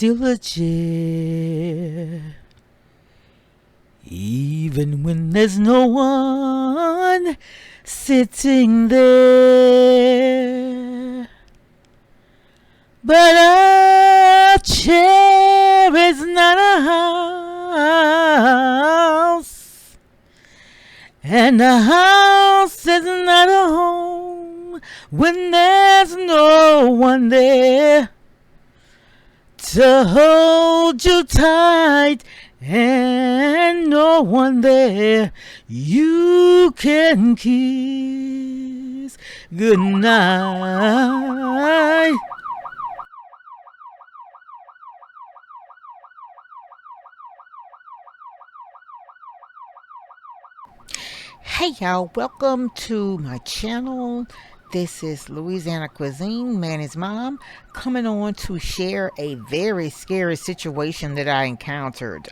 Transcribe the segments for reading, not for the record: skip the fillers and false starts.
still a chair. Even when there's no one sitting there. But a chair is not a house, and a house is not a home when there's no one there to hold you tight, and no one there you can kiss goodnight. Hey y'all, welcome to my channel. This is Louisiana Cuisine, Manny's mom, coming on to share a very scary situation that I encountered.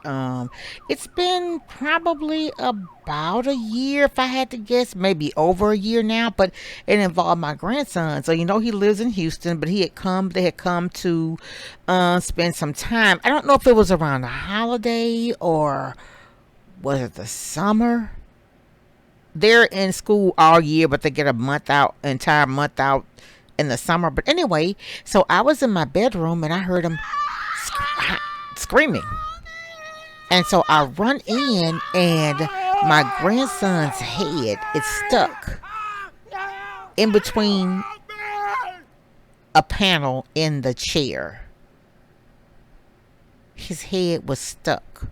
It's been probably about a year, if I had to guess, maybe over a year now, but it involved my grandson. So, he lives in Houston, but they had come to spend some time. I don't know if it was around the holiday or was it the summer? They're in school all year, but they get entire month out in the summer. But anyway, so I was in my bedroom and I heard him screaming. And so I run in and my grandson's head is stuck in between a panel in the chair. His head was stuck.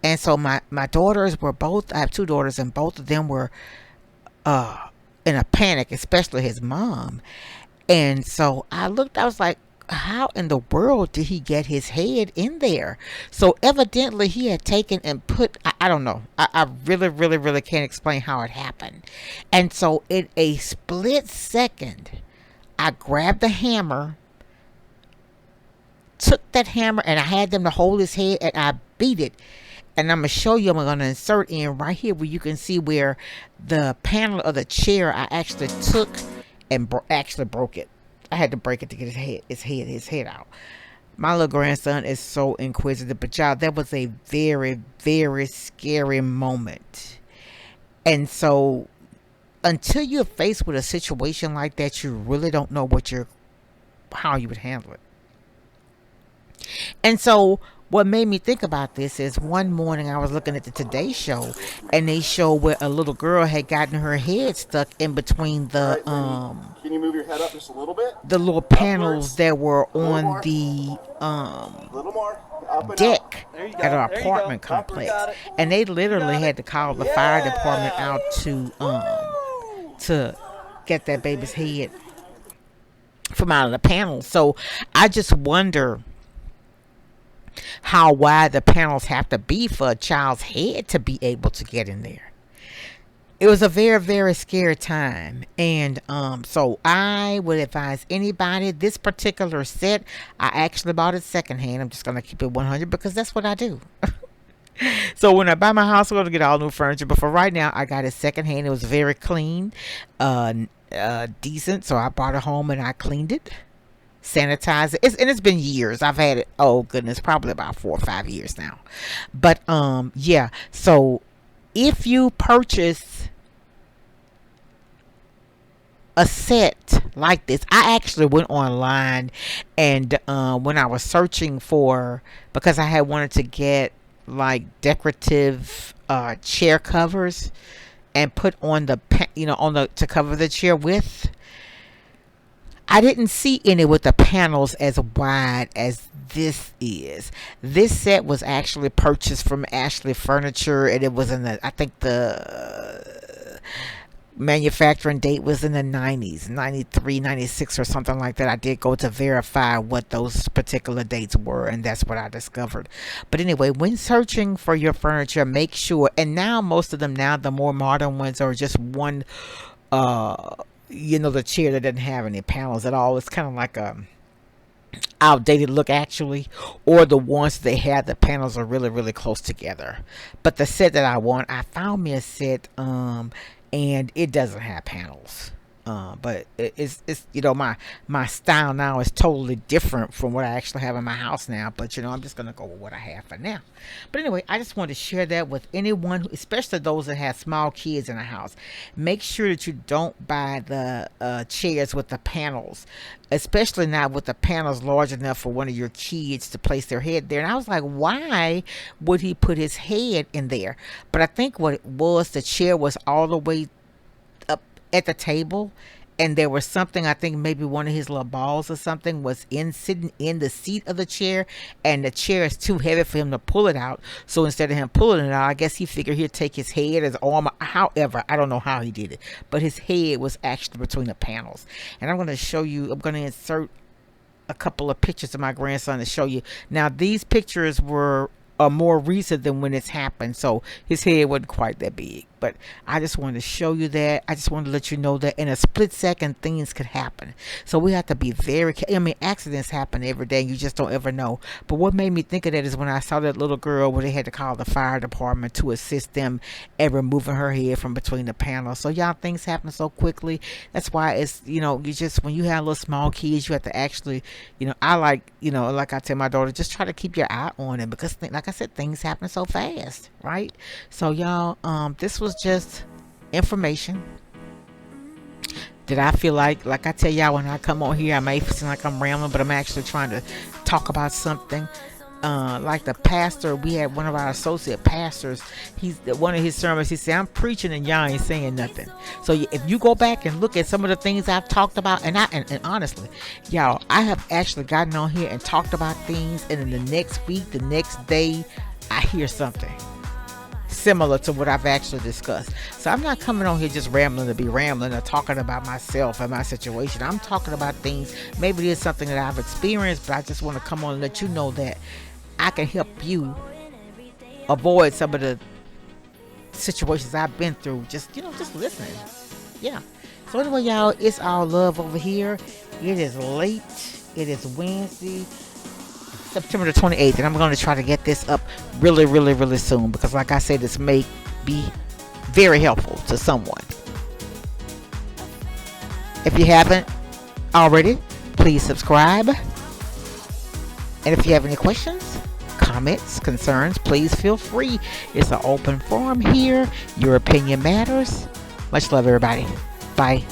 And so my daughters were both, I have two daughters, and both of them were in a panic, especially his mom. And so I was like, how in the world did he get his head in there? So evidently he had taken and put, I don't know. I really can't explain how it happened. And so in a split second, I grabbed the hammer, took that hammer, and I had them to hold his head, and I beat it. And I'm going to show you, I'm going to insert in right here where you can see where the panel of the chair I actually took and actually broke it. I had to break it to get his head out. My little grandson is so inquisitive, but y'all, that was a very, very scary moment. And so until you're faced with a situation like that, you really don't know how you would handle it. And so what made me think about this is one morning I was looking at the Today Show, and they show where a little girl had gotten her head stuck in between the Can you move your head up just a little bit? The little panels that were on the deck at our apartment complex, and they literally had to call the fire department out to get that baby's head from out of the panel. So I just wonder how wide the panels have to be for a child's head to be able to get in there. It was a very, very scary time. And so I would advise anybody, this particular set, I actually bought it secondhand. I'm just going to keep it 100 because that's what I do. So when I buy my house, I'm going to get all new furniture. But for right now, I got it secondhand. It was very clean, decent. So I brought it home and I cleaned it, sanitize it. It's been years. I've had it, oh goodness, probably about 4 or 5 years now. But yeah, so if you purchase a set like this, I actually went online and when I was searching because I had wanted to get like decorative chair covers and put on to cover the chair with, I didn't see any with the panels as wide as this is. This set was actually purchased from Ashley Furniture, and it was I think the manufacturing date was in the 90s, 93, 96 or something like that. I did go to verify what those particular dates were, and that's what I discovered. But anyway, when searching for your furniture, make sure, and now most of them the more modern ones are just one the chair that doesn't have any panels at all. It's kind of like a outdated look actually, or the ones they have the panels are really, really close together. But the set that I found me a set and it doesn't have panels. But it's my style now is totally different from what I actually have in my house now. But I'm just gonna go with what I have for now. But anyway, I just wanted to share that with anyone, especially those that have small kids in the house. Make sure that you don't buy the chairs with the panels, especially not with the panels large enough for one of your kids to place their head there. And I was like, why would he put his head in there? But I think what it was, the chair was all the way up at the table, and there was something, I think maybe one of his little balls or something was in sitting in the seat of the chair, and the chair is too heavy for him to pull it out. So instead of him pulling it out, I guess he figured he'd take his head, his arm, however, I don't know how he did it, but his head was actually between the panels. And I'm going to insert a couple of pictures of my grandson to show you. Now these pictures were more recent than when it's happened, so his head wasn't quite that big. But I just wanted to show you that. I just wanted to let you know that in a split second things could happen. So we have to be very I mean, accidents happen every day. You just don't ever know. But what made me think of that is when I saw that little girl where they had to call the fire department to assist them at removing her head from between the panels. So y'all, things happen so quickly. That's why it's, you just, when you have little small kids, you have to actually, I like I tell my daughter, just try to keep your eye on them, because like I said, things happen so fast, right? So y'all, this was just information that I feel like I tell y'all, when I come on here, I may seem like I'm rambling, but I'm actually trying to talk about something. Like the pastor, we had one of our associate pastors, one of his sermons, he said, I'm preaching and y'all ain't saying nothing. So if you go back and look at some of the things I've talked about, and honestly, y'all, I have actually gotten on here and talked about things, and in the next week, the next day, I hear something similar to what I've actually discussed. So I'm not coming on here just rambling to be rambling or talking about myself and my situation. I'm talking about things, maybe it's something that I've experienced, but I just want to come on and let you know that I can help you avoid some of the situations I've been through. Just listening. Yeah. So anyway, y'all, it's all love over here. It is late. It is Wednesday, September the 28th, and I'm going to try to get this up really, really, really soon, because like I said, this may be very helpful to someone. If you haven't already, please subscribe. And if you have any questions, comments, concerns, please feel free. It's an open forum here. Your opinion matters. Much love, everybody. Bye.